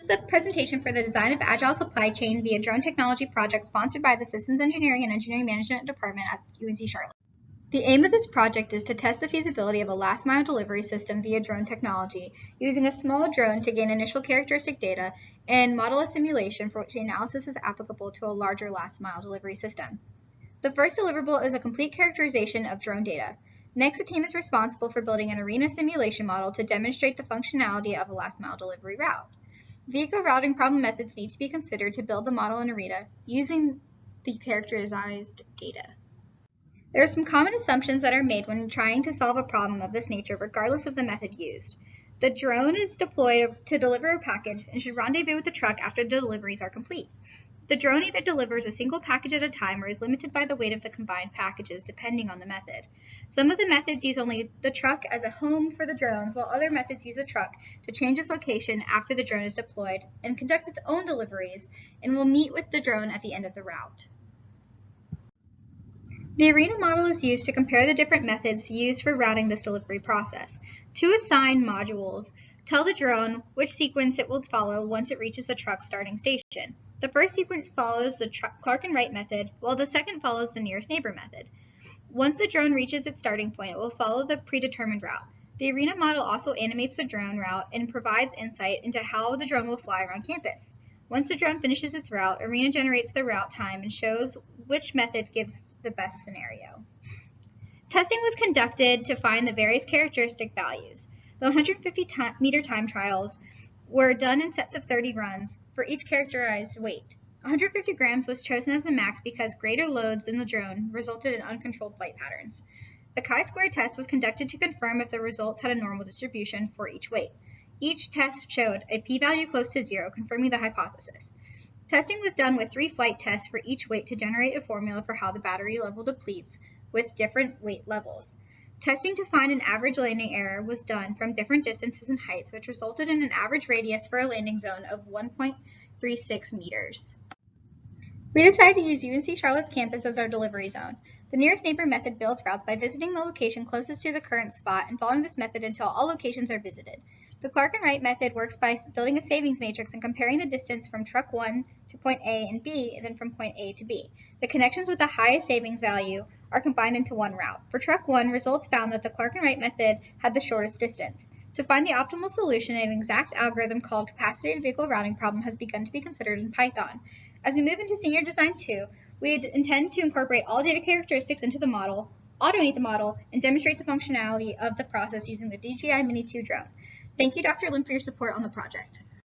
is a presentation for the design of Agile Supply Chain via Drone Technology project sponsored by the Systems Engineering and Engineering Management Department at UNC Charlotte. The aim of this project is to test the feasibility of a last-mile delivery system via drone technology, using a small drone to gain initial characteristic data and model a simulation for which the analysis is applicable to a larger last-mile delivery system. The first deliverable is a complete characterization of drone data. Next, the team is responsible for building an arena simulation model to demonstrate the functionality of a last-mile delivery route. Vehicle routing problem methods need to be considered to build the model in arena using the characterized data. There are some common assumptions that are made when trying to solve a problem of this nature, regardless of the method used. The drone is deployed to deliver a package and should rendezvous with the truck after the deliveries are complete. The drone either delivers a single package at a time or is limited by the weight of the combined packages, depending on the method. Some of the methods use only the truck as a home for the drones, while other methods use the truck to change its location after the drone is deployed and conduct its own deliveries and will meet with the drone at the end of the route. The arena model is used to compare the different methods used for routing this delivery process. Two assigned modules tell the drone which sequence it will follow once it reaches the truck's starting station. The first sequence follows the Clark and Wright method, while the second follows the nearest neighbor method. Once the drone reaches its starting point, it will follow the predetermined route. The arena model also animates the drone route and provides insight into how the drone will fly around campus. Once the drone finishes its route, arena generates the route time and shows which method gives the best scenario. Testing was conducted to find the various characteristic values. The 150-meter time trials were done in sets of 30 runs for each characterized weight. 150 grams was chosen as the max because greater loads in the drone resulted in uncontrolled flight patterns. A chi-square test was conducted to confirm if the results had a normal distribution for each weight. Each test showed a p-value close to 0, confirming the hypothesis. Testing was done with 3 flight tests for each weight to generate a formula for how the battery level depletes with different weight levels. Testing to find an average landing error was done from different distances and heights, which resulted in an average radius for a landing zone of 1.36 meters. We decided to use UNC Charlotte's campus as our delivery zone. The nearest neighbor method builds routes by visiting the location closest to the current spot and following this method until all locations are visited. The Clark and Wright method works by building a savings matrix and comparing the distance from truck 1 to point A and B, and then from point A to B. The connections with the highest savings value are combined into one route. For truck 1, results found that the Clark and Wright method had the shortest distance. To find the optimal solution, an exact algorithm called capacitated vehicle routing problem has begun to be considered in Python. As we move into Senior Design 2, we intend to incorporate all data characteristics into the model, automate the model, and demonstrate the functionality of the process using the DJI Mini 2 drone. Thank you, Dr. Lim, for your support on the project.